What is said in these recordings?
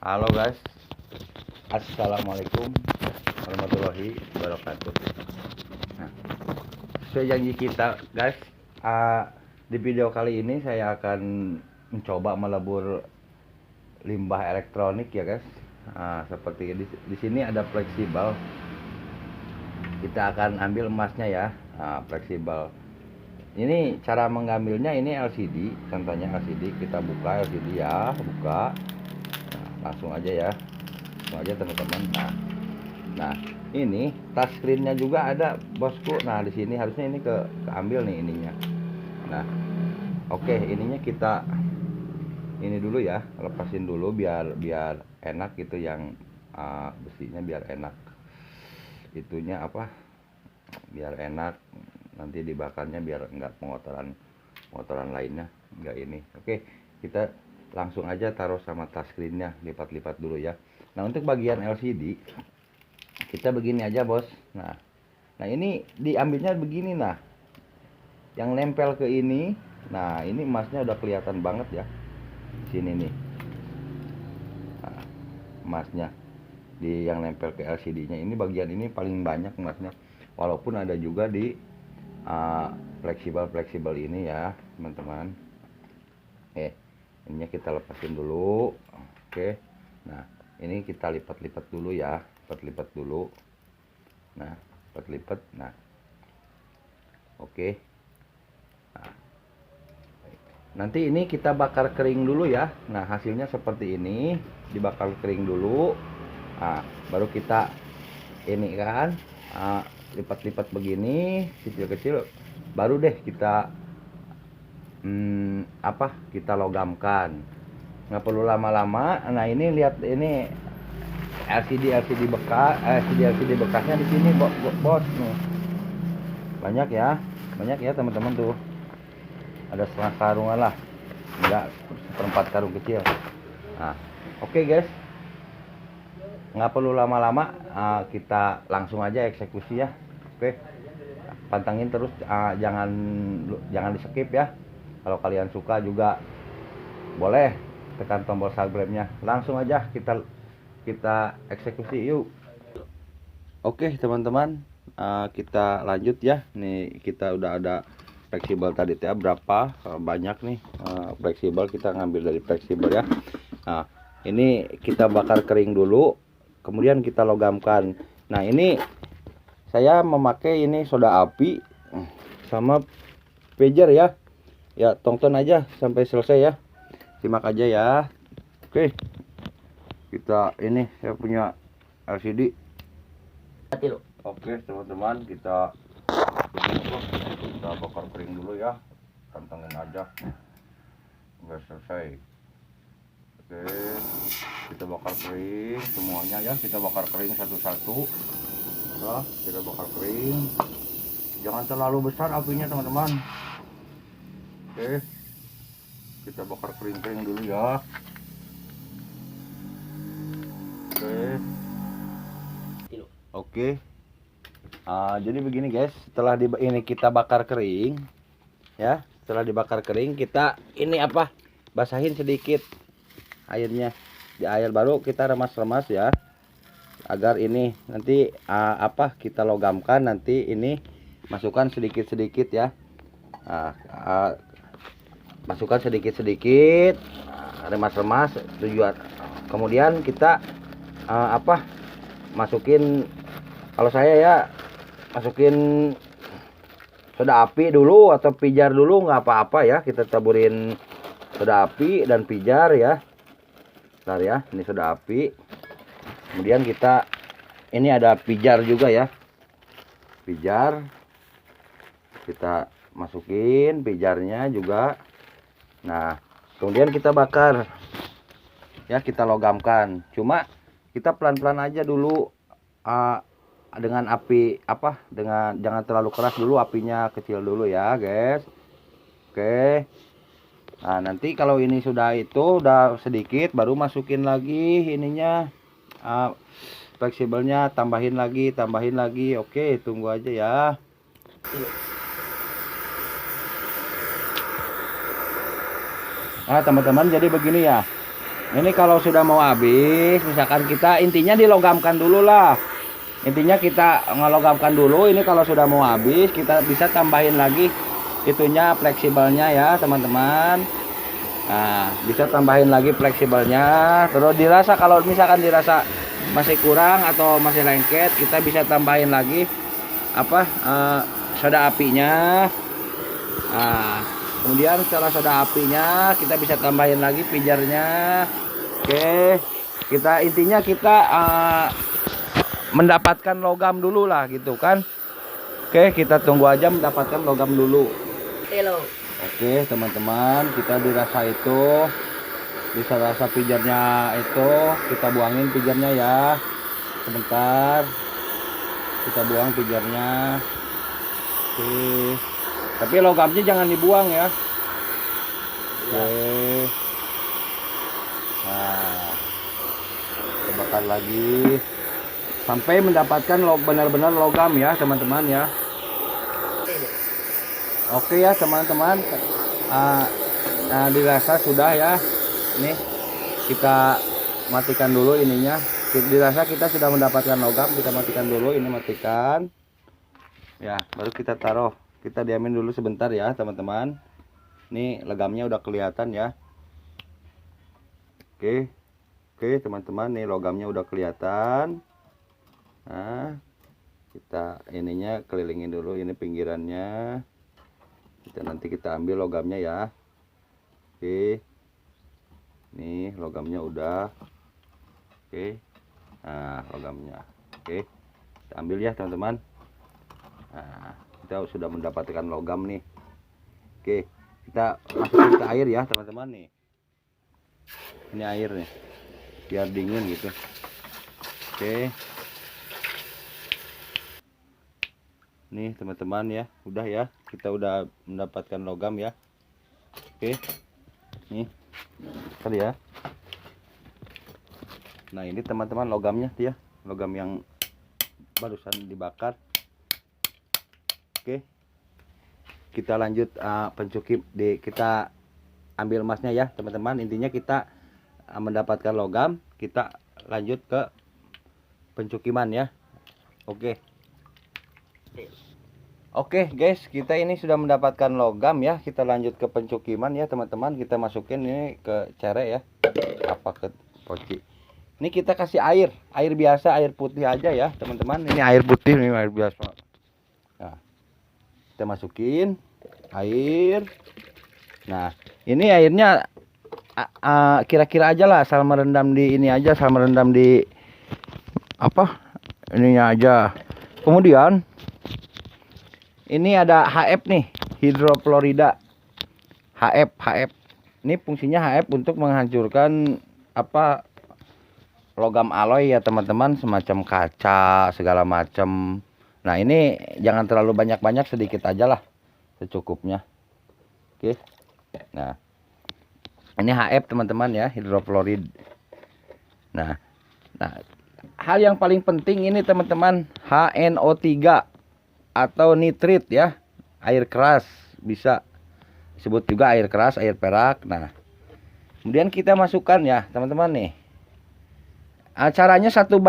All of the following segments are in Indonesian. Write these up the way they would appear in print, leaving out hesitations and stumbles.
Halo guys, assalamualaikum warahmatullahi wabarakatuh. Nah, sesuai janji kita guys, di video kali ini saya akan mencoba melebur limbah elektronik ya guys. Seperti di sini ada fleksibel, kita akan ambil emasnya ya. Fleksibel ini cara mengambilnya, ini LCD, contohnya LCD, kita buka LCD ya, buka. Langsung aja ya, langsung aja teman-teman. Nah ini touchscreennya juga ada bosku. Nah di sini harusnya ini keambil nih ininya. Nah oke, ininya kita ini dulu ya, lepasin dulu biar enak gitu, yang besinya biar enak itunya apa, biar enak nanti dibakarnya, biar enggak pengotoran lainnya enggak ini. Oke, kita langsung aja taruh sama touchscreennya, lipat-lipat dulu ya. Nah untuk bagian LCD kita begini aja bos. Nah ini diambilnya begini. Nah yang nempel ke ini, nah ini emasnya udah kelihatan banget ya sini nih. Nah, emasnya di yang nempel ke LCD nya ini, bagian ini paling banyak emasnya, walaupun ada juga di fleksibel ini ya teman-teman. Ininya kita lepasin dulu. Oke, nah ini kita lipat-lipat dulu ya, lipat dulu. Nah lipat. Nah oke, nah, nanti ini kita bakar kering dulu ya. Nah hasilnya seperti ini, dibakar kering dulu. Nah baru kita ini kan lipat-lipat begini kecil-kecil, baru deh kita kita logamkan. Nggak perlu lama-lama. Nah ini lihat, ini LCD bekasnya di sini bos nih. Banyak ya teman-teman, tuh ada setengah karungan lah, enggak, seperempat karung kecil. Nah oke guys, nggak perlu lama-lama, kita langsung aja eksekusi ya. Oke, pantangin terus, jangan di skip ya. Kalau kalian suka juga boleh tekan tombol subscribe-nya. Langsung aja kita eksekusi yuk. Oke teman-teman, kita lanjut ya. Nih kita udah ada fleksibel tadi ya, berapa banyak nih fleksibel, kita ngambil dari fleksibel ya. Nah ini kita bakar kering dulu, kemudian kita logamkan. Nah ini saya memakai ini soda api sama pager ya, tonton aja sampai selesai ya, simak aja ya. Oke, kita ini saya punya LCD. Oke teman-teman, kita bakar kering dulu ya, pantengin aja udah selesai. Oke, kita bakar kering semuanya ya, kita bakar kering satu-satu. Nah, kita bakar kering, jangan terlalu besar apinya teman-teman. Oke, kita bakar kering dulu ya. Oke, jadi begini guys, setelah ini kita bakar kering ya, setelah dibakar kering kita ini basahin sedikit airnya, di air baru kita remas-remas ya, agar ini nanti kita logamkan. Nanti ini masukkan sedikit-sedikit ya, masukkan sedikit-sedikit, remas-remas tujuan. Kemudian kita masukin, kalau saya ya masukin soda api dulu atau pijar dulu, nggak apa-apa ya, kita taburin soda api dan pijar ya. Bentar ya, ini soda api, kemudian kita ini ada pijar juga ya, pijar kita masukin pijarnya juga. Nah kemudian kita bakar ya, kita logamkan, cuma kita pelan-pelan aja dulu, dengan api dengan jangan terlalu keras dulu, apinya kecil dulu ya guys. Oke, nah nanti kalau ini sudah sedikit, baru masukin lagi ininya, fleksibelnya, tambahin lagi. Oke, tunggu aja ya. Nah teman-teman, jadi begini ya, Ini kalau sudah mau habis, misalkan kita intinya dilogamkan dulu lah. Intinya kita ngelogamkan dulu. Ini kalau sudah mau habis, kita bisa tambahin lagi itunya fleksibelnya ya teman-teman. Nah, bisa tambahin lagi fleksibelnya. Terus dirasa kalau misalkan dirasa masih kurang atau masih lengket, kita bisa tambahin lagi apa soda apinya. Nah, kemudian setelah soda apinya kita bisa tambahin lagi pijarnya. Oke, kita intinya kita mendapatkan logam dulu lah gitu kan. Oke, kita tunggu aja mendapatkan logam dulu. Hello. Oke teman-teman, kita dirasa itu, bisa rasa pijarnya itu, kita buangin pijarnya ya. Sebentar, kita buang pijarnya. Oke, tapi logamnya jangan dibuang ya. Oke, nah kita bakar lagi sampai mendapatkan benar-benar logam ya teman-teman ya. Oke ya teman-teman, dirasa sudah ya. Ini kita matikan dulu ininya. Dirasa kita sudah mendapatkan logam, kita matikan dulu. Ini matikan ya, baru kita taruh. Kita diamin dulu sebentar ya teman-teman. Ini logamnya udah kelihatan ya. Oke teman-teman, nih logamnya udah kelihatan. Nah, kita ininya kelilingin dulu ini pinggirannya. Nanti kita ambil logamnya ya. Oke, nih logamnya udah. Oke, nah logamnya. Oke, kita ambil ya teman-teman. Nah, kita sudah mendapatkan logam nih. Oke, kita masukin ke air ya teman-teman nih. Ini air nih, biar dingin gitu. Oke, nih teman-teman ya, udah ya, kita udah mendapatkan logam ya. Oke, nih tadi ya. Nah ini teman-teman logamnya ya, logam yang barusan dibakar. Oke, kita lanjut pencukip kita ambil emasnya ya teman-teman. Intinya kita mendapatkan logam, kita lanjut ke pencukiman ya. Oke guys, kita ini sudah mendapatkan logam ya. Kita lanjut ke pencukiman ya teman-teman. Kita masukin ini ke cere ya, apa ke poci. Ini kita kasih air biasa, air putih aja ya teman-teman. Ini air putih, ini air biasa. Nah, kita masukin air. Nah, ini airnya kira-kira aja lah, asal merendam di ini aja, asal merendam di apa ininya aja. Kemudian ini ada HF nih, hidrofluorida. HF ini fungsinya HF untuk menghancurkan apa logam alloy ya teman-teman, semacam kaca segala macam. Nah ini jangan terlalu banyak-banyak, sedikit aja lah, secukupnya. Oke, nah ini HF teman-teman ya, hidrofluorid. Nah hal yang paling penting ini teman-teman, HNO3 atau nitrit ya, air keras, bisa disebut juga air keras, air perak. Nah kemudian kita masukkan ya teman-teman nih, caranya 1:1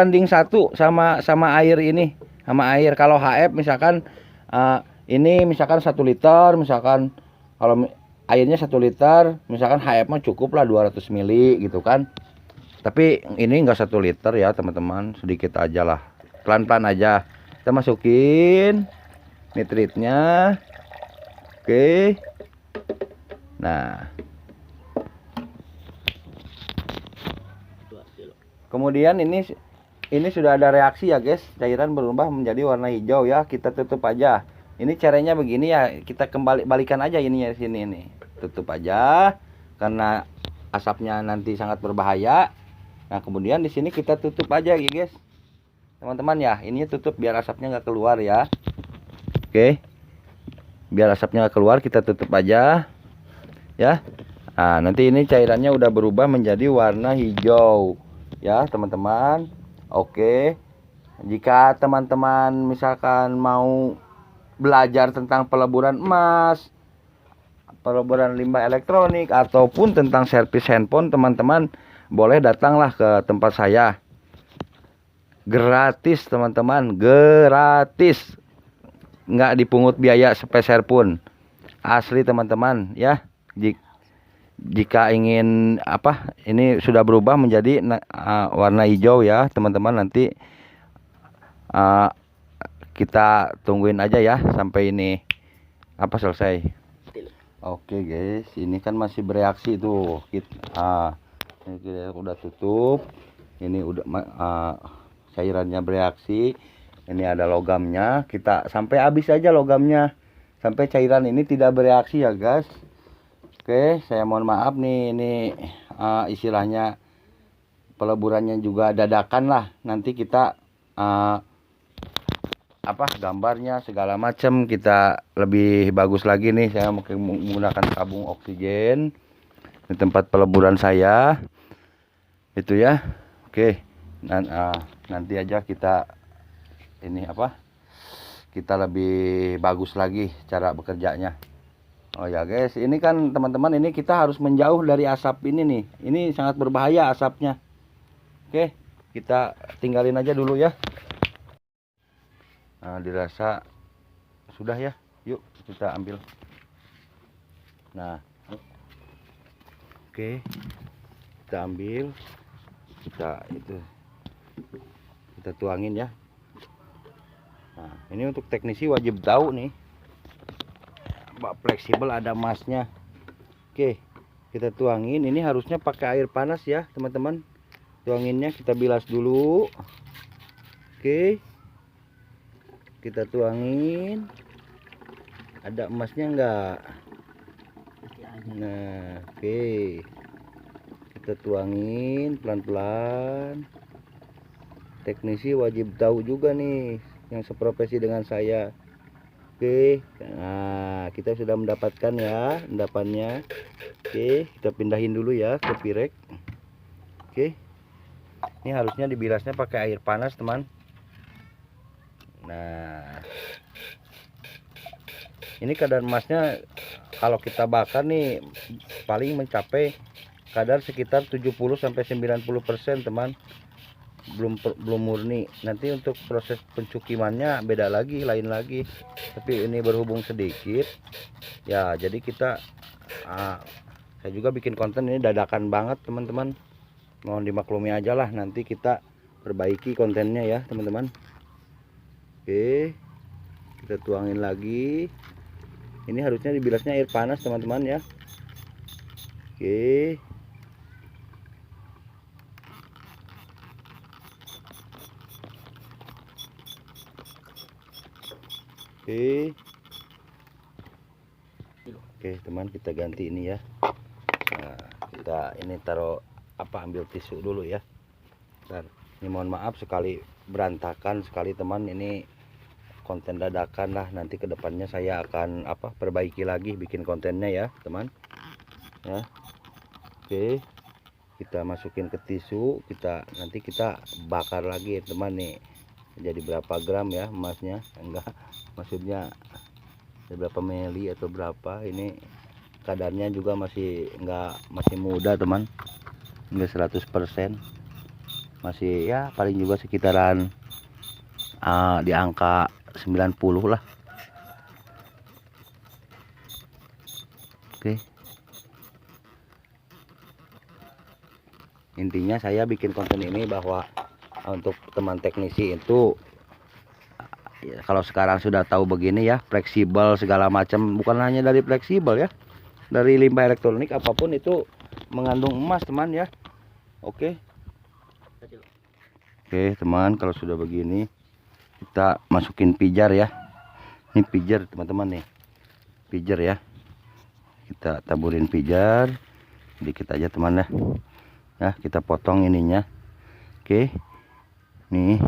sama air ini, sama air. Kalau HF misalkan ini misalkan 1 liter, misalkan kalau airnya 1 liter, misalkan HF mah cukup lah 200 mili gitu kan. Tapi ini enggak 1 liter ya teman-teman, sedikit aja lah, pelan-pelan aja. Kita masukin nitritnya. Oke, nah kemudian ini sudah ada reaksi ya guys, cairan berubah menjadi warna hijau ya. Kita tutup aja. Ini caranya begini ya, kita balikan aja ini ya, sini nih, tutup aja karena asapnya nanti sangat berbahaya. Nah kemudian di sini kita tutup aja ya guys teman-teman ya, ini tutup biar asapnya nggak keluar ya. Oke, biar asapnya nggak keluar, kita tutup aja ya. Nah nanti ini cairannya udah berubah menjadi warna hijau ya teman-teman. Oke, jika teman-teman misalkan mau belajar tentang peleburan emas, peleburan limbah elektronik, ataupun tentang servis handphone, teman-teman boleh datanglah ke tempat saya. Gratis teman-teman, gratis. Nggak dipungut biaya sepeser pun. Asli teman-teman ya. Jika ingin apa, ini sudah berubah menjadi warna hijau ya teman-teman. Nanti kita tungguin aja ya sampai ini apa selesai. Oke guys, ini kan masih bereaksi tuh. Ini kita udah tutup. Ini udah cairannya bereaksi. Ini ada logamnya. Kita sampai habis aja logamnya. Sampai cairan ini tidak bereaksi ya guys. Oke, saya mohon maaf nih, ini istilahnya peleburannya juga dadakan lah. Nanti kita apa gambarnya segala macam kita lebih bagus lagi nih. Saya menggunakan tabung oksigen di tempat peleburan saya. Itu ya. Oke. Nanti aja kita ini apa? Kita lebih bagus lagi cara bekerjanya. Oh ya guys, ini kan teman-teman, ini kita harus menjauh dari asap ini nih. Ini sangat berbahaya asapnya. Oke, kita tinggalin aja dulu ya. Nah, dirasa sudah ya. Yuk kita ambil. Nah, oke, kita ambil. Kita tuangin ya. Nah, ini untuk teknisi wajib tahu nih. Fleksibel ada emasnya. Oke, kita tuangin. Ini harusnya pakai air panas ya teman-teman. Tuanginnya kita bilas dulu. Oke, kita tuangin. Ada emasnya enggak? Nah, oke, kita tuangin pelan-pelan. Teknisi wajib tahu juga nih yang seprofesi dengan saya. Oke, nah kita sudah mendapatkan ya endapannya. Oke, kita pindahin dulu ya ke pirek. Oke, ini harusnya dibilasnya pakai air panas teman. Nah, ini kadar emasnya kalau kita bakar nih paling mencapai kadar sekitar 70-90% teman. Belum murni. Nanti untuk proses pencukimannya beda lagi, lain lagi. Tapi ini berhubung sedikit ya, jadi kita saya juga bikin konten ini dadakan banget teman-teman. Mohon dimaklumi aja lah, nanti kita perbaiki kontennya ya teman-teman. Oke, kita tuangin lagi. Ini harusnya dibilasnya air panas teman-teman ya. Oke, oke teman, kita ganti ini ya. Nah, kita ini taruh ambil tisu dulu ya. Bentar. Ini mohon maaf sekali berantakan sekali teman, ini konten dadakan lah. Nanti kedepannya saya akan perbaiki lagi bikin kontennya ya teman ya. Oke, kita masukin ke tisu, nanti kita bakar lagi teman nih. Jadi berapa gram ya emasnya, enggak, maksudnya berapa mili atau berapa. Ini kadarnya juga masih muda teman, enggak 100%, masih ya paling juga sekitaran di angka 90 lah. Oke, intinya saya bikin konten ini bahwa untuk teman teknisi itu ya, kalau sekarang sudah tahu begini ya, fleksibel segala macam, bukan hanya dari fleksibel ya, dari limbah elektronik apapun itu mengandung emas teman ya. Oke, teman, kalau sudah begini kita masukin pijar ya. Ini pijar teman-teman nih, pijar ya, kita taburin pijar dikit aja teman ya. Kita potong ininya. Oke, nih,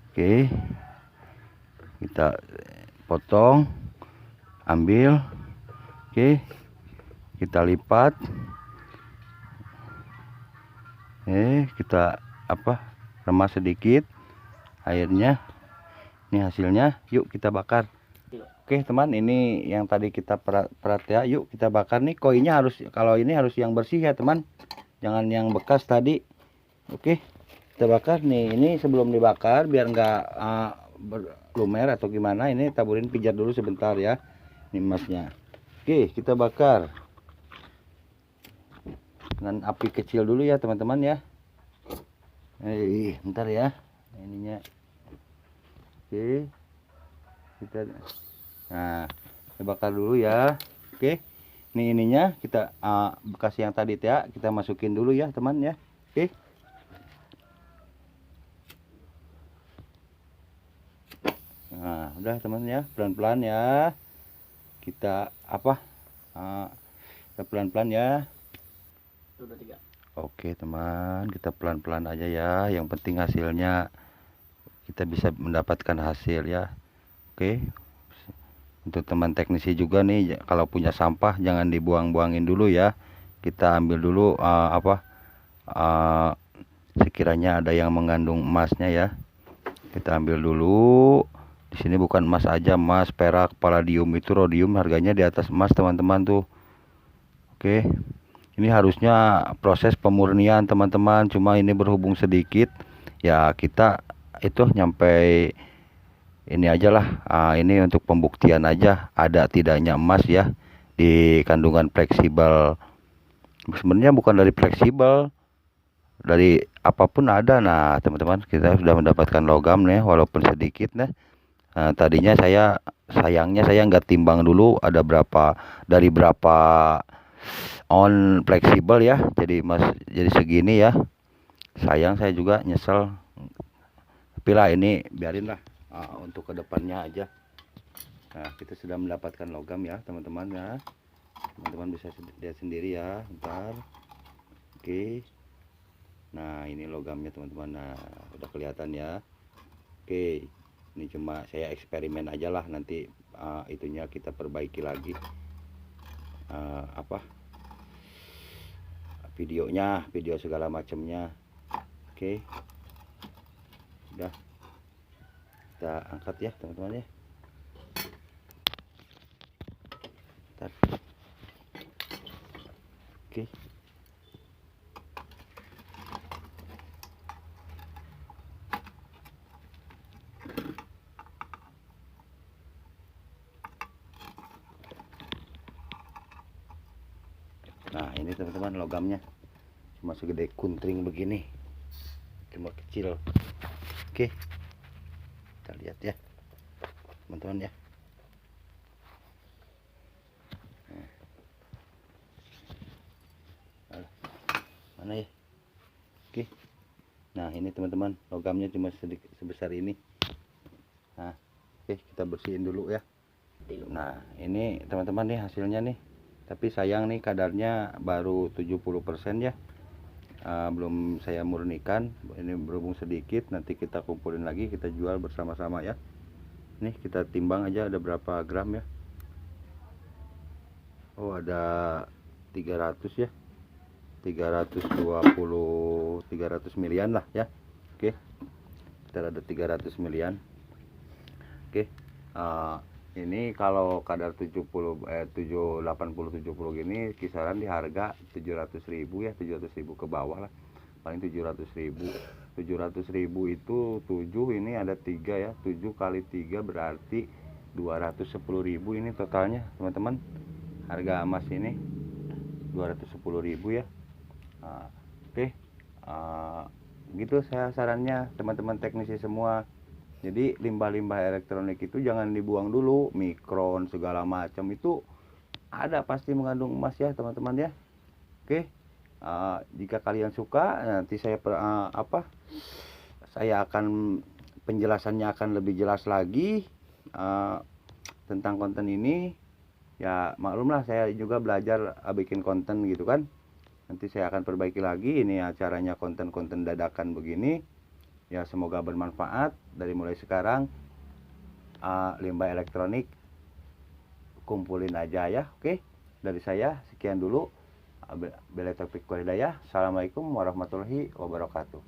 oke, kita potong, ambil. Oke, kita lipat. Kita remas sedikit airnya. Ini hasilnya, yuk kita bakar. Oke teman, ini yang tadi kita perat ya, yuk kita bakar nih. Koinnya harus, kalau ini harus yang bersih ya teman jangan yang bekas tadi. Oke, kita bakar nih. Ini sebelum dibakar biar nggak lumer atau gimana, ini taburin pijat dulu sebentar ya, ini emasnya. Oke, kita bakar dengan api kecil dulu ya teman-teman ya. Bentar ya ininya. Oke, kita bakar dulu ya. Oke, ini ininya kita bekas yang tadi ya kita masukin dulu ya teman ya. Oke, nah udah teman ya, pelan-pelan ya kita kita pelan-pelan ya. Oke teman, kita pelan-pelan aja ya, yang penting hasilnya kita bisa mendapatkan hasil ya. Oke, untuk teman teknisi juga nih, kalau punya sampah jangan dibuang-buangin dulu ya, kita ambil dulu sekiranya ada yang mengandung emasnya ya, kita ambil dulu. Di sini bukan emas aja, emas, perak, palladium, itu rhodium harganya di atas emas teman-teman tuh. Oke, ini harusnya proses pemurnian teman-teman, cuma ini berhubung sedikit ya, kita itu nyampe ini aja lah. Ini untuk pembuktian aja ada tidaknya emas ya di kandungan fleksibel. Sebenarnya bukan dari fleksibel, dari apapun ada. Nah teman-teman, kita sudah mendapatkan logam nih walaupun sedikit nih. Tadinya sayangnya saya nggak timbang dulu ada berapa, dari berapa on fleksibel ya, jadi jadi segini ya. Sayang, saya juga nyesel, tapi lah ini biarin lah untuk kedepannya aja. Nah kita sudah mendapatkan logam ya teman-teman ya, teman-teman bisa lihat sendiri ya, bentar. Oke, nah ini logamnya teman-teman, nah udah kelihatan ya. Oke, ini cuma saya eksperimen aja lah, nanti itunya kita perbaiki lagi video segala macamnya. Oke, udah kita angkat ya teman-teman ya. Bentar. Oke, nah ini teman-teman logamnya cuma segede kuntring begini, cuma kecil. Oke, kita lihat ya teman-teman ya. Mana ya? Oke, nah ini teman-teman logamnya cuma sedikit sebesar ini. Nah oke, kita bersihin dulu ya. Nah ini teman-teman nih hasilnya nih, tapi sayang nih kadarnya baru 70% ya. Belum saya murnikan, ini berhubung sedikit, nanti kita kumpulin lagi, kita jual bersama-sama ya. Nih kita timbang aja ada berapa gram ya. Oh ada 300 ya, 320, 300 milian lah ya. Oke, kita ada 300 milian. Oke, ini kalau kadar 70 80 70 gini kisaran di harga 700.000 ya, 700.000 ke bawah lah, paling 700.000. 700.000 itu 7, ini ada 3 ya, 7 kali 3 berarti 210.000 ini totalnya teman-teman, harga emas ini 210.000 ya. Oke, gitu saya sarannya teman-teman teknisi semua. Jadi limbah-limbah elektronik itu jangan dibuang dulu, mikron segala macam itu ada pasti mengandung emas ya teman-teman ya. Oke, jika kalian suka nanti saya akan penjelasannya akan lebih jelas lagi tentang konten ini ya. Maklumlah saya juga belajar bikin konten gitu kan, nanti saya akan perbaiki lagi. Ini acaranya konten-konten dadakan begini ya, semoga bermanfaat. Dari mulai sekarang limbah elektronik kumpulin aja ya. Oke, dari saya sekian dulu. Billahi taufiq wal hidayah. Assalamualaikum warahmatullahi wabarakatuh.